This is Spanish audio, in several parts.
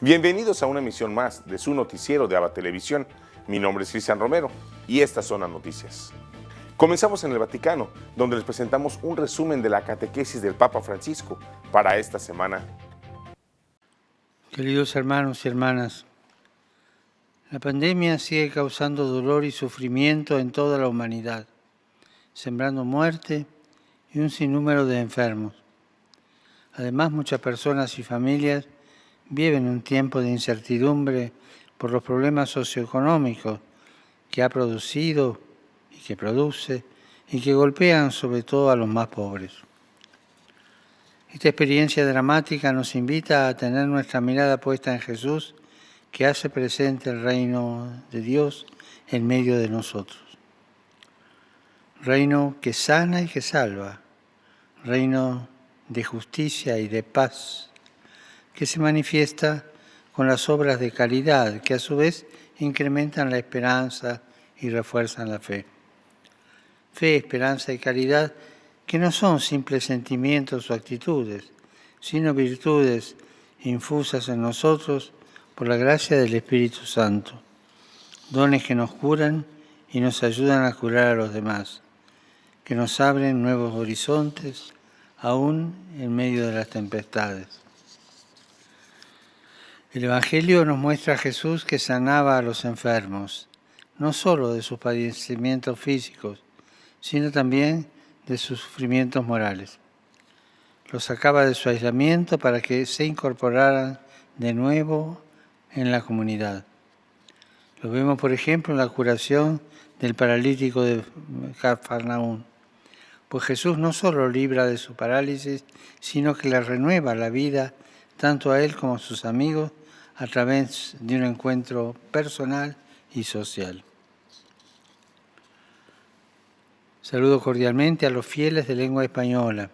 Bienvenidos a una emisión más de su noticiero de ABA Televisión. Mi nombre es Cristian Romero y estas son las noticias. Comenzamos en el Vaticano, donde les presentamos un resumen de la catequesis del Papa Francisco para esta semana. Queridos hermanos y hermanas, la pandemia sigue causando dolor y sufrimiento en toda la humanidad, sembrando muerte y un sinnúmero de enfermos. Además, muchas personas y familias viven un tiempo de incertidumbre por los problemas socioeconómicos que ha producido y que produce y que golpean sobre todo a los más pobres. Esta experiencia dramática nos invita a tener nuestra mirada puesta en Jesús, que hace presente el reino de Dios en medio de nosotros. Reino que sana y que salva, reino de justicia y de paz, que se manifiesta con las obras de caridad, que a su vez incrementan la esperanza y refuerzan la fe. Fe, esperanza y caridad que no son simples sentimientos o actitudes, sino virtudes infusas en nosotros por la gracia del Espíritu Santo, dones que nos curan y nos ayudan a curar a los demás, que nos abren nuevos horizontes, aún en medio de las tempestades. El Evangelio nos muestra a Jesús que sanaba a los enfermos, no solo de sus padecimientos físicos, sino también de sus sufrimientos morales. Los sacaba de su aislamiento para que se incorporaran de nuevo en la comunidad. Lo vemos, por ejemplo, en la curación del paralítico de Cafarnaúm. Pues Jesús no solo libra de su parálisis, sino que le renueva la vida tanto a él como a sus amigos a través de un encuentro personal y social. Saludo cordialmente a los fieles de lengua española.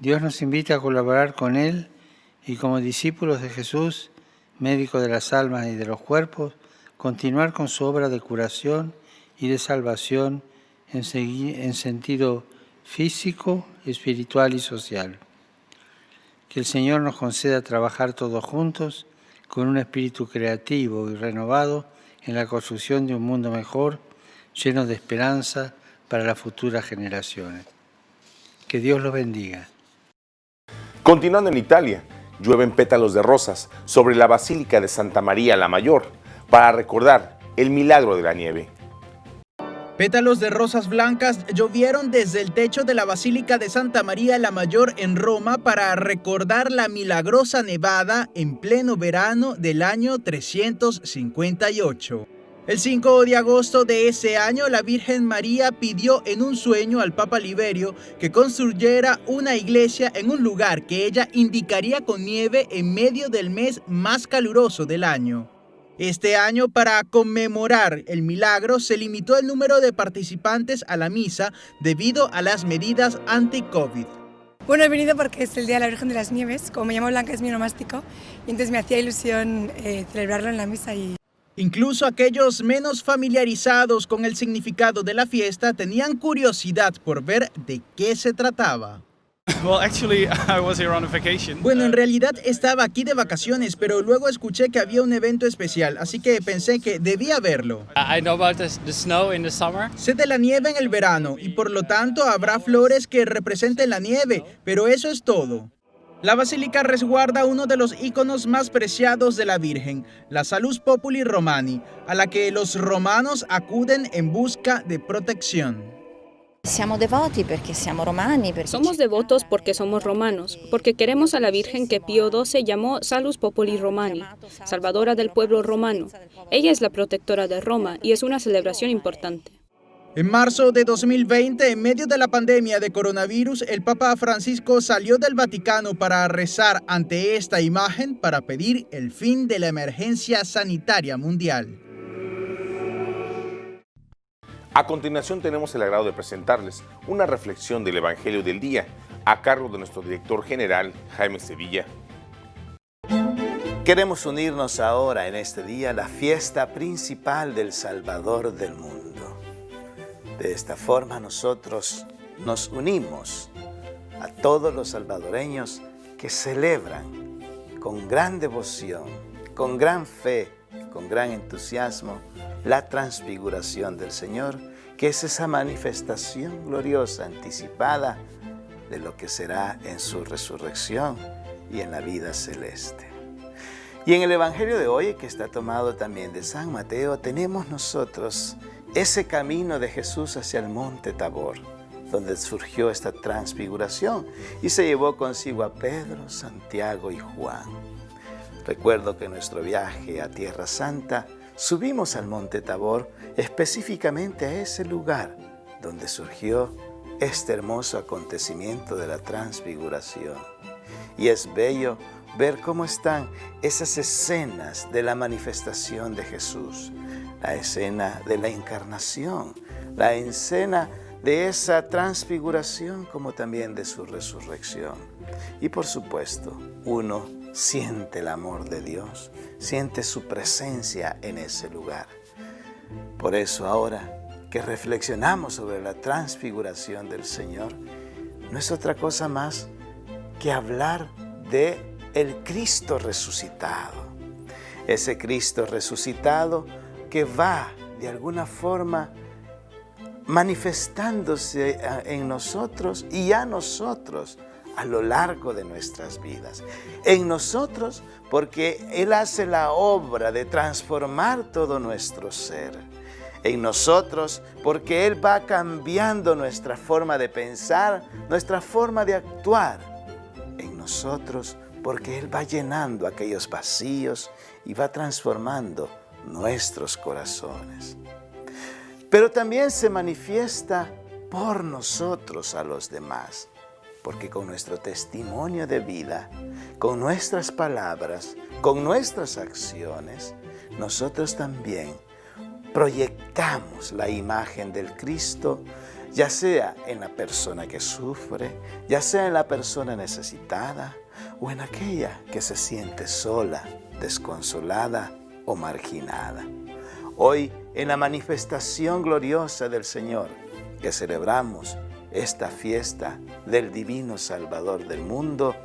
Dios nos invita a colaborar con Él y como discípulos de Jesús, médico de las almas y de los cuerpos, continuar con su obra de curación y de salvación en sentido físico, espiritual y social. Que el Señor nos conceda trabajar todos juntos con un espíritu creativo y renovado en la construcción de un mundo mejor, lleno de esperanza para las futuras generaciones. Que Dios los bendiga. Continuando en Italia, llueven pétalos de rosas sobre la Basílica de Santa María la Mayor para recordar el milagro de la nieve. Pétalos de rosas blancas llovieron desde el techo de la Basílica de Santa María la Mayor en Roma para recordar la milagrosa nevada en pleno verano del año 358. El 5 de agosto de ese año, la Virgen María pidió en un sueño al Papa Liberio que construyera una iglesia en un lugar que ella indicaría con nieve en medio del mes más caluroso del año. Este año, para conmemorar el milagro, se limitó el número de participantes a la misa debido a las medidas anti-COVID. Bueno, he venido porque es el Día de la Virgen de las Nieves. Como me llamo Blanca, es mi onomástico, y entonces me hacía ilusión celebrarlo en la misa. Incluso aquellos menos familiarizados con el significado de la fiesta tenían curiosidad por ver de qué se trataba. Bueno, en realidad estaba aquí de vacaciones, pero luego escuché que había un evento especial, así que pensé que debía verlo. Sé de la nieve en el verano y por lo tanto habrá flores que representen la nieve, pero eso es todo. La basílica resguarda uno de los íconos más preciados de la Virgen, la Salus Populi Romani, a la que los romanos acuden en busca de protección. Somos devotos porque somos romanos, porque queremos a la Virgen que Pío XII llamó Salus Populi Romani, salvadora del pueblo romano. Ella es la protectora de Roma y es una celebración importante. En marzo de 2020, en medio de la pandemia de coronavirus, el Papa Francisco salió del Vaticano para rezar ante esta imagen para pedir el fin de la emergencia sanitaria mundial. A continuación tenemos el agrado de presentarles una reflexión del Evangelio del Día a cargo de nuestro director general, Jaime Sevilla. Queremos unirnos ahora en este día a la fiesta principal del Salvador del mundo. De esta forma nosotros nos unimos a todos los salvadoreños que celebran con gran devoción, con gran fe, con gran entusiasmo, la transfiguración del Señor, que es esa manifestación gloriosa, anticipada de lo que será en su resurrección y en la vida celeste. Y en el Evangelio de hoy, que está tomado también de San Mateo, tenemos nosotros ese camino de Jesús hacia el monte Tabor, donde surgió esta transfiguración y se llevó consigo a Pedro, Santiago y Juan. Recuerdo que en nuestro viaje a Tierra Santa subimos al monte Tabor, específicamente a ese lugar donde surgió este hermoso acontecimiento de la transfiguración. Y es bello ver cómo están esas escenas de la manifestación de Jesús, la escena de la encarnación, la escena de esa transfiguración como también de su resurrección. Y por supuesto, uno siente el amor de Dios, siente su presencia en ese lugar. Por eso ahora que reflexionamos sobre la transfiguración del Señor, no es otra cosa más que hablar de el Cristo resucitado. Ese Cristo resucitado que va de alguna forma manifestándose en nosotros y a nosotros a lo largo de nuestras vidas. En nosotros porque Él hace la obra de transformar todo nuestro ser. En nosotros porque Él va cambiando nuestra forma de pensar, nuestra forma de actuar. En nosotros porque Él va llenando aquellos vacíos y va transformando nuestros corazones. Pero también se manifiesta por nosotros a los demás, porque con nuestro testimonio de vida, con nuestras palabras, con nuestras acciones, nosotros también proyectamos la imagen del Cristo, ya sea en la persona que sufre, ya sea en la persona necesitada o en aquella que se siente sola, desconsolada o marginada. Hoy, en la manifestación gloriosa del Señor, que celebramos esta fiesta del Divino Salvador del mundo,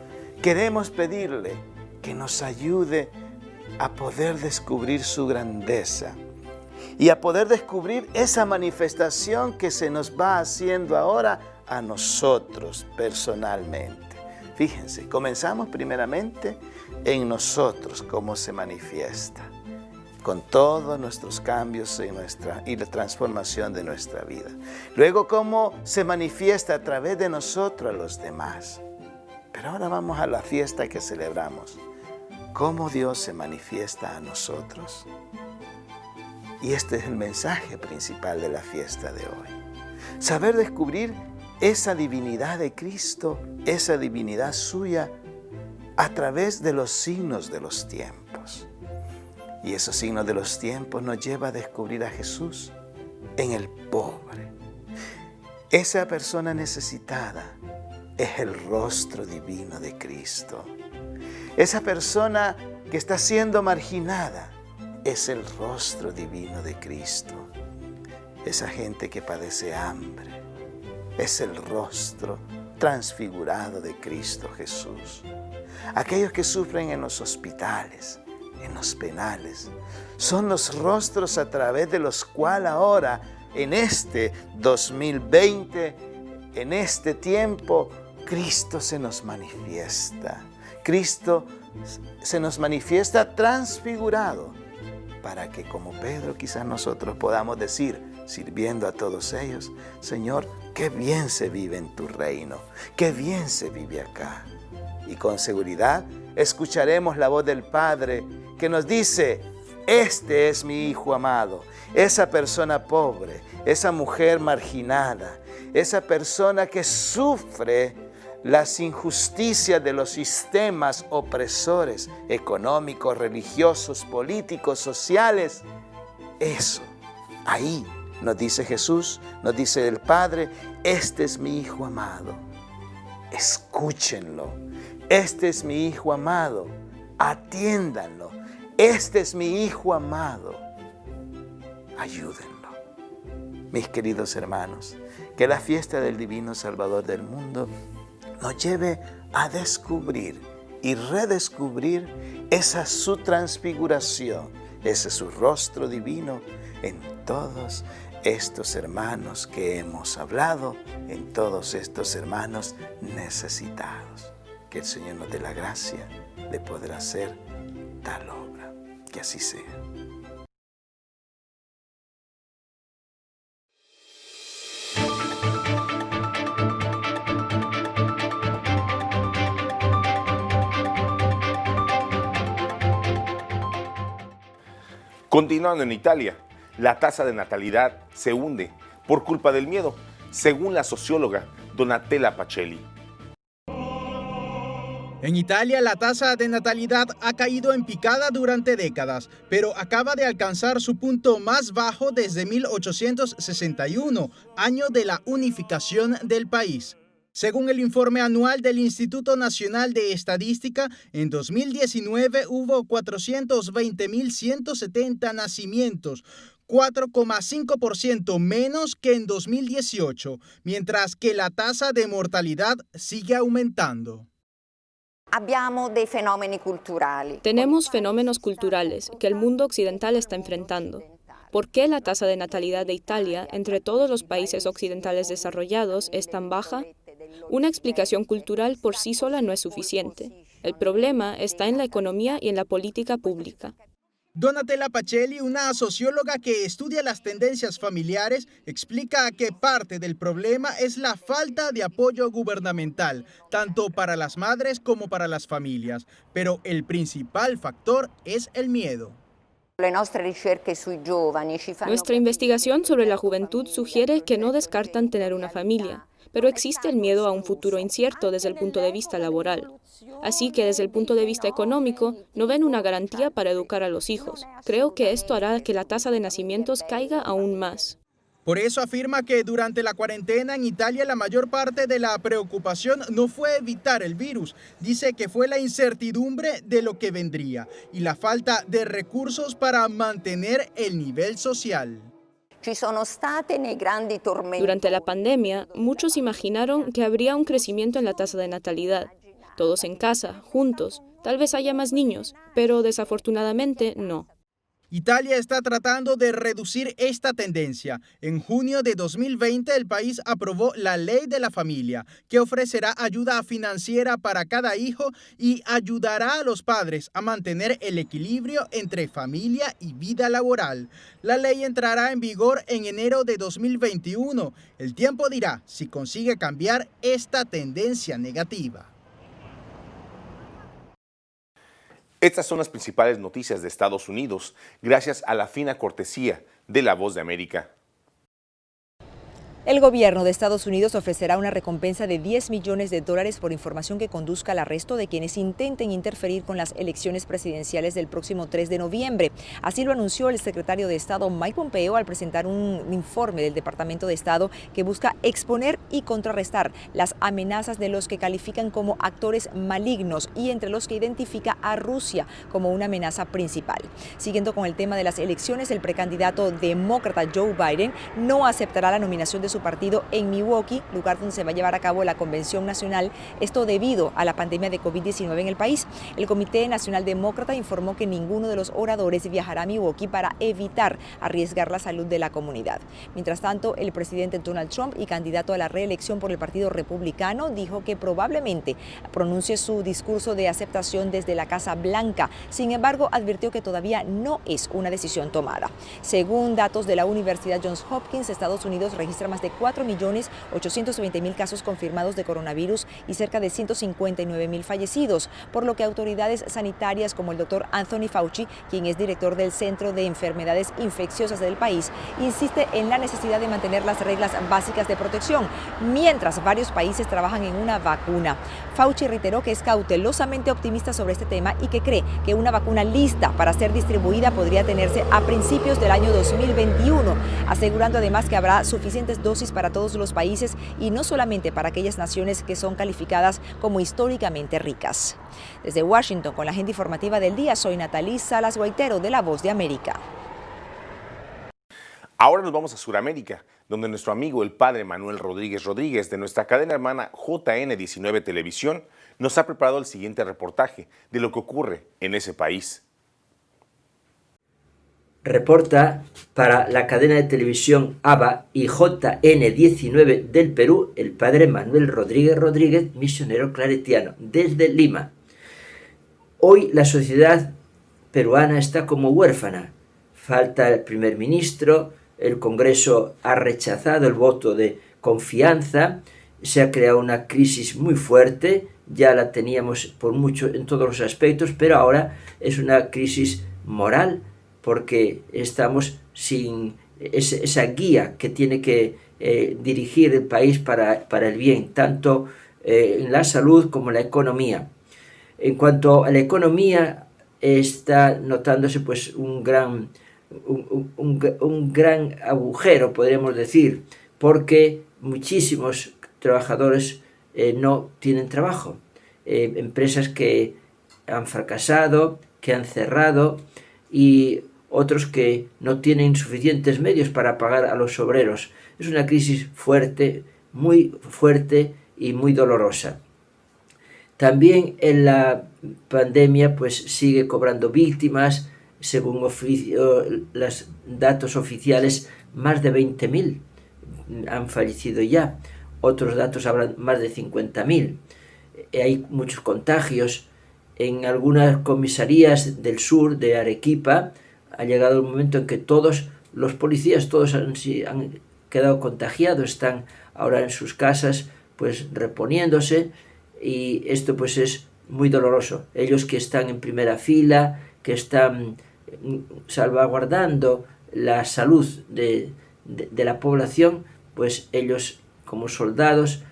queremos pedirle que nos ayude a poder descubrir su grandeza y a poder descubrir esa manifestación que se nos va haciendo ahora a nosotros personalmente. Fíjense, comenzamos primeramente en nosotros, cómo se manifiesta, con todos nuestros cambios y la transformación de nuestra vida. Luego, cómo se manifiesta a través de nosotros a los demás. Pero ahora vamos a la fiesta que celebramos. Cómo Dios se manifiesta a nosotros. Y este es el mensaje principal de la fiesta de hoy. Saber descubrir esa divinidad de Cristo, esa divinidad suya, a través de los signos de los tiempos. Y esos signos de los tiempos nos lleva a descubrir a Jesús en el pobre. Esa persona necesitada es el rostro divino de Cristo. Esa persona que está siendo marginada es el rostro divino de Cristo. Esa gente que padece hambre es el rostro transfigurado de Cristo Jesús. Aquellos que sufren en los hospitales, en los penales, son los rostros a través de los cuales ahora, en este 2020, en este tiempo, Cristo se nos manifiesta. Cristo se nos manifiesta transfigurado para que, como Pedro, quizás nosotros podamos decir, sirviendo a todos ellos, Señor, qué bien se vive en tu reino, qué bien se vive acá. Y con seguridad escucharemos la voz del Padre que nos dice, este es mi Hijo amado, esa persona pobre, esa mujer marginada, esa persona que sufre las injusticias de los sistemas opresores económicos, religiosos, políticos, sociales. Eso, ahí nos dice Jesús, nos dice el Padre, este es mi Hijo amado. Escúchenlo. Este es mi Hijo amado. Atiéndanlo. Este es mi Hijo amado. Ayúdenlo. Mis queridos hermanos, que la fiesta del Divino Salvador del mundo nos lleve a descubrir y redescubrir esa su transfiguración, ese su rostro divino en todos estos hermanos que hemos hablado, en todos estos hermanos necesitados. Que el Señor nos dé la gracia de poder hacer tal obra. Que así sea. Continuando en Italia, la tasa de natalidad se hunde por culpa del miedo, según la socióloga Donatella Pacelli. En Italia, la tasa de natalidad ha caído en picada durante décadas, pero acaba de alcanzar su punto más bajo desde 1861, año de la unificación del país. Según el informe anual del Instituto Nacional de Estadística, en 2019 hubo 420.170 nacimientos, 4,5% menos que en 2018, mientras que la tasa de mortalidad sigue aumentando. Tenemos fenómenos culturales que el mundo occidental está enfrentando. ¿Por qué la tasa de natalidad de Italia, entre todos los países occidentales desarrollados, es tan baja? Una explicación cultural por sí sola no es suficiente. El problema está en la economía y en la política pública. Donatella Pacelli, una socióloga que estudia las tendencias familiares, explica que parte del problema es la falta de apoyo gubernamental, tanto para las madres como para las familias. Pero el principal factor es el miedo. Nuestra investigación sobre la juventud sugiere que no descartan tener una familia, pero existe el miedo a un futuro incierto desde el punto de vista laboral. Así que desde el punto de vista económico, no ven una garantía para educar a los hijos. Creo que esto hará que la tasa de nacimientos caiga aún más. Por eso afirma que durante la cuarentena en Italia la mayor parte de la preocupación no fue evitar el virus. Dice que fue la incertidumbre de lo que vendría y la falta de recursos para mantener el nivel social. Durante la pandemia, muchos imaginaron que habría un crecimiento en la tasa de natalidad. Todos en casa, juntos, tal vez haya más niños, pero desafortunadamente no. Italia está tratando de reducir esta tendencia. En junio de 2020 el país aprobó la Ley de la Familia, que ofrecerá ayuda financiera para cada hijo y ayudará a los padres a mantener el equilibrio entre familia y vida laboral. La ley entrará en vigor en enero de 2021. El tiempo dirá si consigue cambiar esta tendencia negativa. Estas son las principales noticias de Estados Unidos, gracias a la fina cortesía de La Voz de América. El gobierno de Estados Unidos ofrecerá una recompensa de $10 millones por información que conduzca al arresto de quienes intenten interferir con las elecciones presidenciales del próximo 3 de noviembre. Así lo anunció el secretario de Estado Mike Pompeo al presentar un informe del Departamento de Estado que busca exponer y contrarrestar las amenazas de los que califican como actores malignos y entre los que identifica a Rusia como una amenaza principal. Siguiendo con el tema de las elecciones, el precandidato demócrata Joe Biden no aceptará la nominación de su partido en Milwaukee, lugar donde se va a llevar a cabo la convención nacional, esto debido a la pandemia de COVID-19 en el país. El Comité Nacional Demócrata informó que ninguno de los oradores viajará a Milwaukee para evitar arriesgar la salud de la comunidad. Mientras tanto, el presidente Donald Trump y candidato a la reelección por el Partido Republicano dijo que probablemente pronuncie su discurso de aceptación desde la Casa Blanca. Sin embargo, advirtió que todavía no es una decisión tomada. Según datos de la Universidad Johns Hopkins, Estados Unidos registra más de 4.820.000 casos confirmados de coronavirus y cerca de 159.000 fallecidos, por lo que autoridades sanitarias como el doctor Anthony Fauci, quien es director del Centro de Enfermedades Infecciosas del país, insiste en la necesidad de mantener las reglas básicas de protección, mientras varios países trabajan en una vacuna. Fauci reiteró que es cautelosamente optimista sobre este tema y que cree que una vacuna lista para ser distribuida podría tenerse a principios del año 2021, asegurando además que habrá suficientes dosis para todos los países y no solamente para aquellas naciones que son calificadas como históricamente ricas. Desde Washington, con la agenda informativa del día, soy Natalie Salas Guaitero de La Voz de América. Ahora nos vamos a Sudamérica, donde nuestro amigo el padre Manuel Rodríguez Rodríguez de nuestra cadena hermana JN19 Televisión nos ha preparado el siguiente reportaje de lo que ocurre en ese país. Reporta para la cadena de televisión ABA y JN19 del Perú el padre Manuel Rodríguez Rodríguez, misionero claretiano, desde Lima. Hoy la sociedad peruana está como huérfana. Falta el primer ministro, el Congreso ha rechazado el voto de confianza, se ha creado una crisis muy fuerte, ya la teníamos por mucho en todos los aspectos, pero ahora es una crisis moral, porque estamos sin esa guía que tiene que dirigir el país para el bien, tanto en la salud como en la economía. En cuanto a la economía, está notándose pues un gran agujero, podríamos decir, porque muchísimos trabajadores no tienen trabajo. Empresas que han fracasado, que han cerrado, y otros que no tienen suficientes medios para pagar a los obreros. Es una crisis fuerte, muy fuerte y muy dolorosa. También en la pandemia pues sigue cobrando víctimas. Según los datos oficiales, más de 20.000 han fallecido ya. Otros datos hablan más de 50.000. Hay muchos contagios. En algunas comisarías del sur de Arequipa ha llegado el momento en que todos los policías, todos han quedado contagiados, están ahora en sus casas pues reponiéndose, y esto pues es muy doloroso. Ellos que están en primera fila, que están salvaguardando la salud de la población, pues ellos como soldados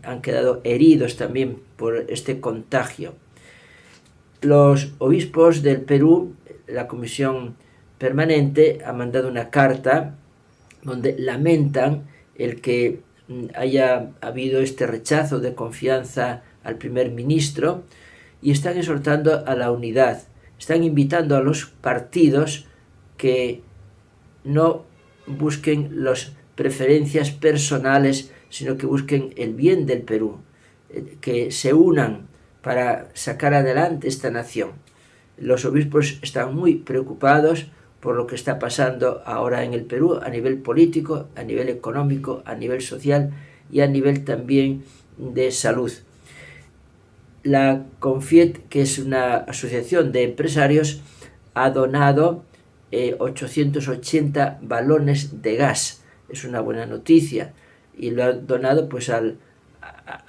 han quedado heridos también por este contagio. Los obispos del Perú, la comisión permanente, ha mandado una carta donde lamentan el que haya habido este rechazo de confianza al primer ministro, y están exhortando a la unidad. Están invitando a los partidos que no busquen las preferencias personales, sino que busquen el bien del Perú, que se unan para sacar adelante esta nación. Los obispos están muy preocupados por lo que está pasando ahora en el Perú a nivel político, a nivel económico, a nivel social y a nivel también de salud. La Confiet, que es una asociación de empresarios, ha donado 880 balones de gas. Es una buena noticia, y lo ha donado pues a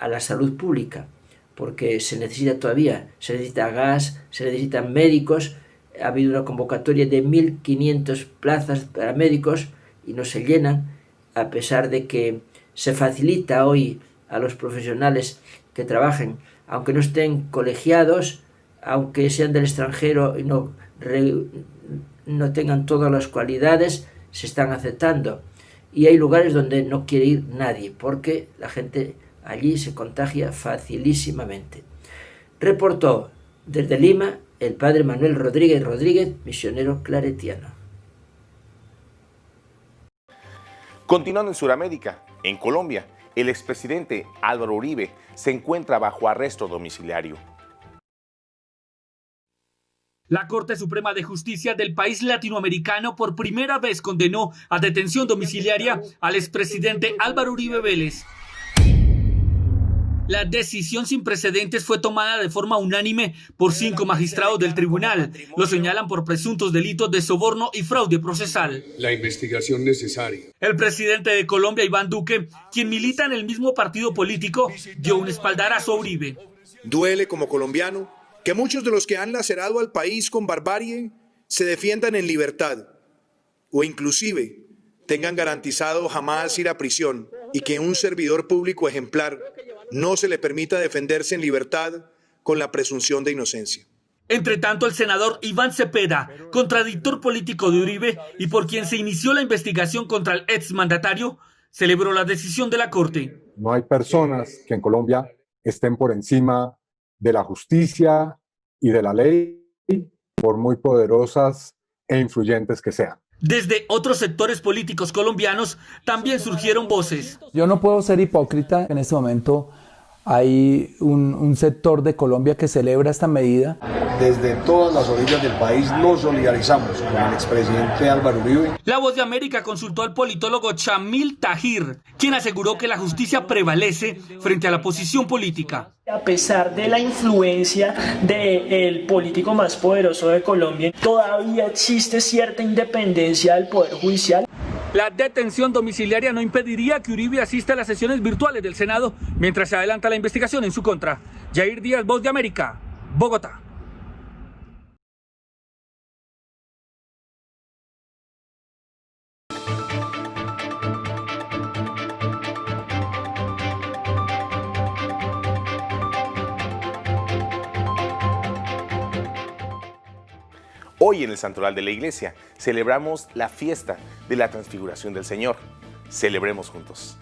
la salud pública, porque se necesita todavía, se necesita gas, se necesitan médicos. Ha habido una convocatoria de 1.500 plazas para médicos y no se llenan, a pesar de que se facilita hoy a los profesionales que trabajen, aunque no estén colegiados, aunque sean del extranjero y no tengan todas las cualidades, se están aceptando. Y hay lugares donde no quiere ir nadie, porque la gente allí se contagia facilísimamente. Reportó desde Lima el padre Manuel Rodríguez Rodríguez, misionero claretiano. Continuando en Sudamérica, en Colombia, el expresidente Álvaro Uribe se encuentra bajo arresto domiciliario. La Corte Suprema de Justicia del país latinoamericano por primera vez condenó a detención domiciliaria al expresidente Álvaro Uribe Vélez. La decisión sin precedentes fue tomada de forma unánime por 5 magistrados del tribunal. Lo señalan por presuntos delitos de soborno y fraude procesal. La investigación necesaria. El presidente de Colombia, Iván Duque, quien milita en el mismo partido político, dio un espaldarazo a Uribe. Duele como colombiano que muchos de los que han lacerado al país con barbarie se defiendan en libertad, o inclusive tengan garantizado jamás ir a prisión, y que un servidor público ejemplar no se le permita defenderse en libertad con la presunción de inocencia. Entre tanto, el senador Iván Cepeda, contradictor político de Uribe y por quien se inició la investigación contra el exmandatario, celebró la decisión de la Corte. No hay personas que en Colombia estén por encima de la justicia y de la ley, por muy poderosas e influyentes que sean. Desde otros sectores políticos colombianos también surgieron voces. Yo no puedo ser hipócrita. En este momento hay un sector de Colombia que celebra esta medida. Desde todas las orillas del país nos solidarizamos con el expresidente Álvaro Uribe. La Voz de América consultó al politólogo Chamil Tahir, quien aseguró que la justicia prevalece frente a la posición política. A pesar de la influencia del político más poderoso de Colombia, todavía existe cierta independencia del Poder Judicial. La detención domiciliaria no impediría que Uribe asista a las sesiones virtuales del Senado mientras se adelanta la investigación en su contra. Jair Díaz, Voz de América, Bogotá. Hoy en el Santoral de la Iglesia celebramos la fiesta de la Transfiguración del Señor. Celebremos juntos.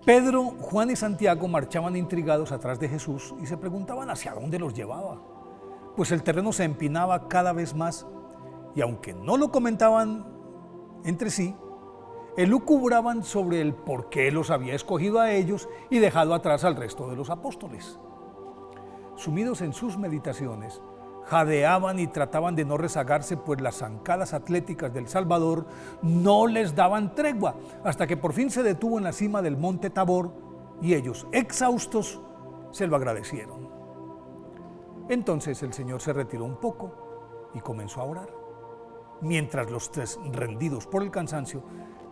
Pedro, Juan y Santiago marchaban intrigados atrás de Jesús y se preguntaban hacia dónde los llevaba, pues el terreno se empinaba cada vez más y aunque no lo comentaban entre sí, elucubraban sobre el por qué los había escogido a ellos y dejado atrás al resto de los apóstoles. Sumidos en sus meditaciones, jadeaban y trataban de no rezagarse, pues las zancadas atléticas del Salvador no les daban tregua, hasta que por fin se detuvo en la cima del monte Tabor y ellos, exhaustos, se lo agradecieron. Entonces el Señor se retiró un poco y comenzó a orar, mientras los tres, rendidos por el cansancio,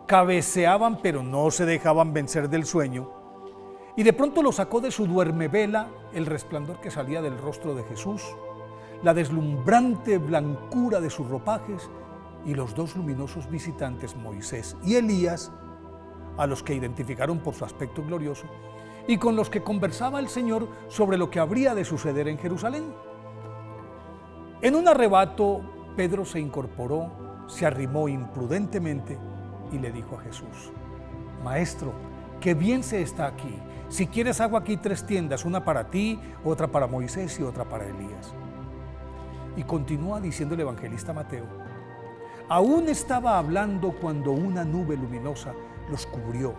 cabeceaban pero no se dejaban vencer del sueño, y de pronto lo sacó de su duermevela el resplandor que salía del rostro de Jesús, la deslumbrante blancura de sus ropajes y los dos luminosos visitantes, Moisés y Elías, a los que identificaron por su aspecto glorioso y con los que conversaba el Señor sobre lo que habría de suceder en Jerusalén. En un arrebato, Pedro se incorporó, se arrimó imprudentemente y le dijo a Jesús: Maestro, qué bien se está aquí. Si quieres, hago aquí 3 tiendas, una para ti, otra para Moisés y otra para Elías. Y continúa diciendo el evangelista Mateo: aún estaba hablando cuando una nube luminosa los cubrió.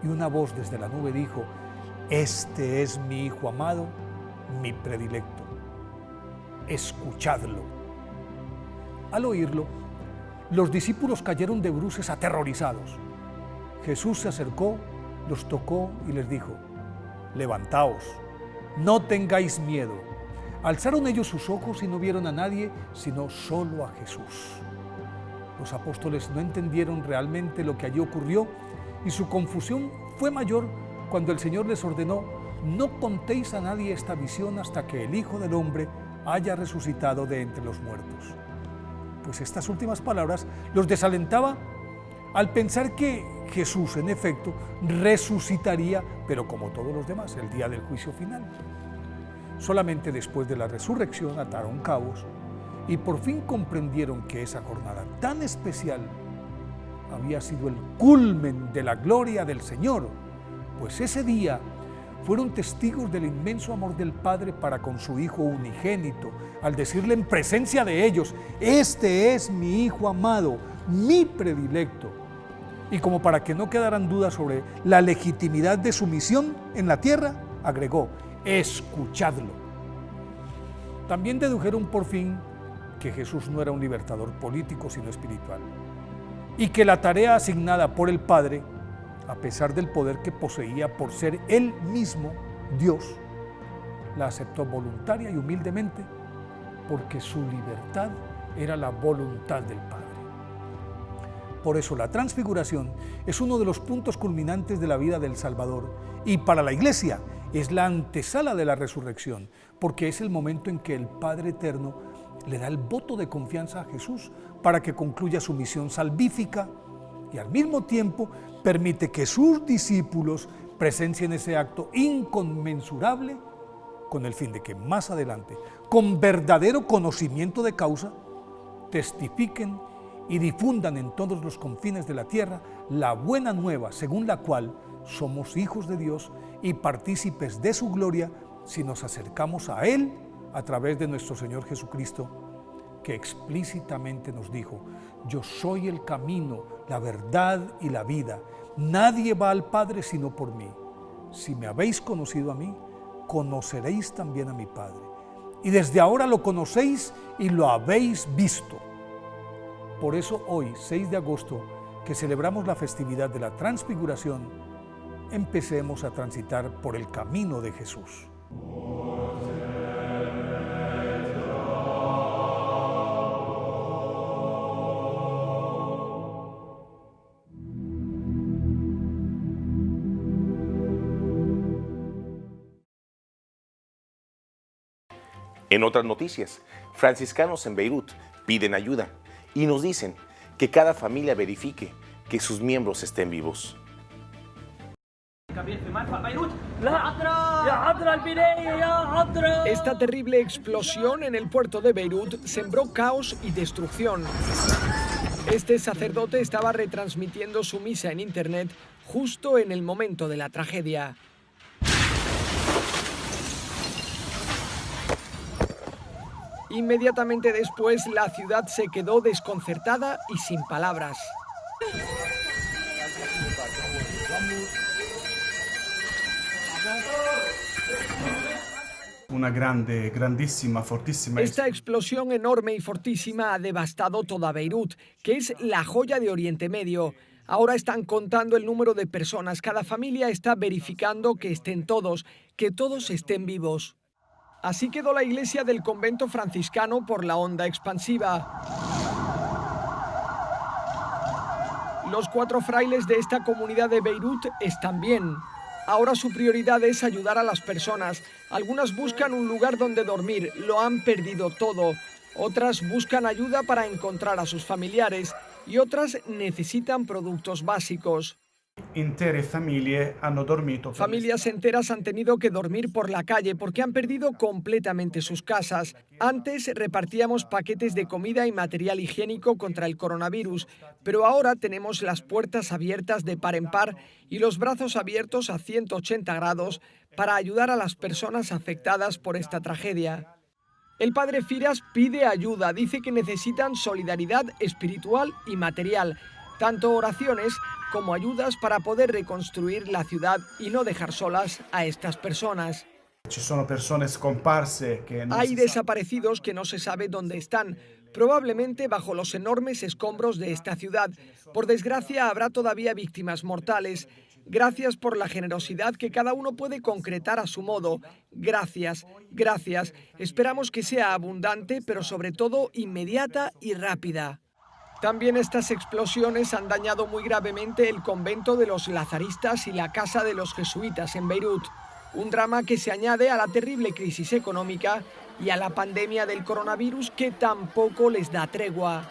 Y una voz desde la nube dijo: este es mi Hijo amado, mi predilecto. Escuchadlo. Al oírlo, los discípulos cayeron de bruces aterrorizados. Jesús se acercó, los tocó y les dijo: levantaos, no tengáis miedo. Alzaron ellos sus ojos y no vieron a nadie, sino solo a Jesús. Los apóstoles no entendieron realmente lo que allí ocurrió y su confusión fue mayor cuando el Señor les ordenó: no contéis a nadie esta visión hasta que el Hijo del Hombre haya resucitado de entre los muertos. Pues estas últimas palabras los desalentaba al pensar que Jesús, en efecto, resucitaría, pero como todos los demás, el día del juicio final. Solamente después de la resurrección ataron cabos y por fin comprendieron que esa jornada tan especial había sido el culmen de la gloria del Señor, pues ese día fueron testigos del inmenso amor del Padre para con su Hijo unigénito, al decirle en presencia de ellos: este es mi Hijo amado, mi predilecto. Y como para que no quedaran dudas sobre la legitimidad de su misión en la tierra, agregó: escuchadlo. También dedujeron por fin que Jesús no era un libertador político, sino espiritual, y que la tarea asignada por el Padre, a pesar del poder que poseía por ser Él mismo Dios, la aceptó voluntaria y humildemente, porque su libertad era la voluntad del Padre. Por eso la transfiguración es uno de los puntos culminantes de la vida del Salvador, y para la Iglesia es la antesala de la resurrección, porque es el momento en que el Padre Eterno le da el voto de confianza a Jesús para que concluya su misión salvífica y al mismo tiempo permite que sus discípulos presencien ese acto inconmensurable con el fin de que más adelante, con verdadero conocimiento de causa, testifiquen y difundan en todos los confines de la tierra la buena nueva, según la cual somos hijos de Dios y partícipes de su gloria si nos acercamos a Él a través de nuestro Señor Jesucristo, que explícitamente nos dijo: yo soy el camino, la verdad y la vida. Nadie va al Padre sino por mí. Si me habéis conocido a mí, conoceréis también a mi Padre. Y desde ahora lo conocéis y lo habéis visto. Por eso hoy, 6 de agosto, que celebramos la festividad de la Transfiguración, empecemos a transitar por el camino de Jesús. En otras noticias, franciscanos en Beirut piden ayuda y nos dicen que cada familia verifique que sus miembros estén vivos. Esta terrible explosión en el puerto de Beirut sembró caos y destrucción. Este sacerdote estaba retransmitiendo su misa en internet justo en el momento de la tragedia. Inmediatamente después, la ciudad se quedó desconcertada y sin palabras. Una grandísima, fortísima. Esta explosión enorme y fortísima ha devastado toda Beirut, que es la joya de Oriente Medio. Ahora están contando el número de personas. Cada familia está verificando que estén todos, que todos estén vivos. Así quedó la iglesia del convento franciscano por la onda expansiva. Los 4 frailes de esta comunidad de Beirut están bien. Ahora su prioridad es ayudar a las personas. Algunas buscan un lugar donde dormir, lo han perdido todo. Otras buscan ayuda para encontrar a sus familiares y otras necesitan productos básicos. Familias enteras han tenido que dormir por la calle porque han perdido completamente sus casas. Antes repartíamos paquetes de comida y material higiénico contra el coronavirus, pero ahora tenemos las puertas abiertas de par en par y los brazos abiertos a 180 grados para ayudar a las personas afectadas por esta tragedia. El padre Firas pide ayuda, dice que necesitan solidaridad espiritual y material, tanto oraciones como ayudas para poder reconstruir la ciudad y no dejar solas a estas personas. Hay desaparecidos que no se sabe dónde están, probablemente bajo los enormes escombros de esta ciudad. Por desgracia, habrá todavía víctimas mortales. Gracias por la generosidad que cada uno puede concretar a su modo. Gracias, gracias. Esperamos que sea abundante, pero sobre todo inmediata y rápida. También estas explosiones han dañado muy gravemente el convento de los lazaristas y la casa de los jesuitas en Beirut. Un drama que se añade a la terrible crisis económica y a la pandemia del coronavirus que tampoco les da tregua.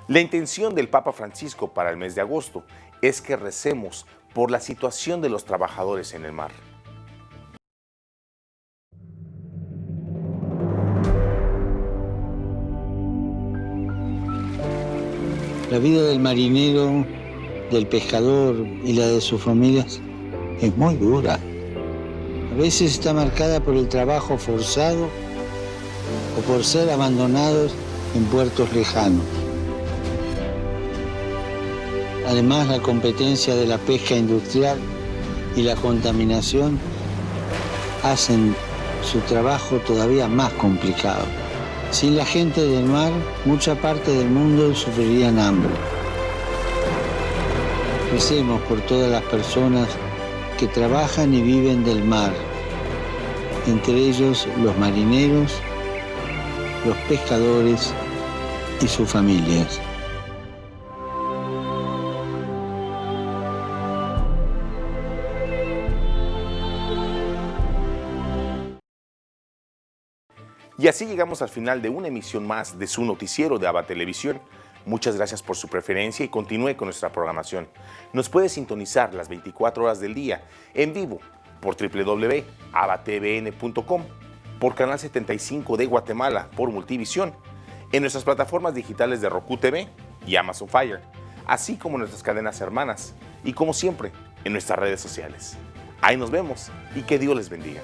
La intención del Papa Francisco para el mes de agosto es que recemos por la situación de los trabajadores en el mar. La vida del marinero, del pescador y la de sus familias es muy dura. A veces está marcada por el trabajo forzado o por ser abandonados en puertos lejanos. Además, la competencia de la pesca industrial y la contaminación hacen su trabajo todavía más complicado. Sin la gente del mar, mucha parte del mundo sufrirían hambre. Recemos por todas las personas que trabajan y viven del mar, entre ellos los marineros, los pescadores y sus familias. Y así llegamos al final de una emisión más de su noticiero de ABA Televisión. Muchas gracias por su preferencia y continúe con nuestra programación. Nos puede sintonizar las 24 horas del día en vivo por www.abatvn.com, por Canal 75 de Guatemala por Multivisión en nuestras plataformas digitales de Roku TV y Amazon Fire, así como en nuestras cadenas hermanas y como siempre, en nuestras redes sociales. Ahí nos vemos y que Dios les bendiga.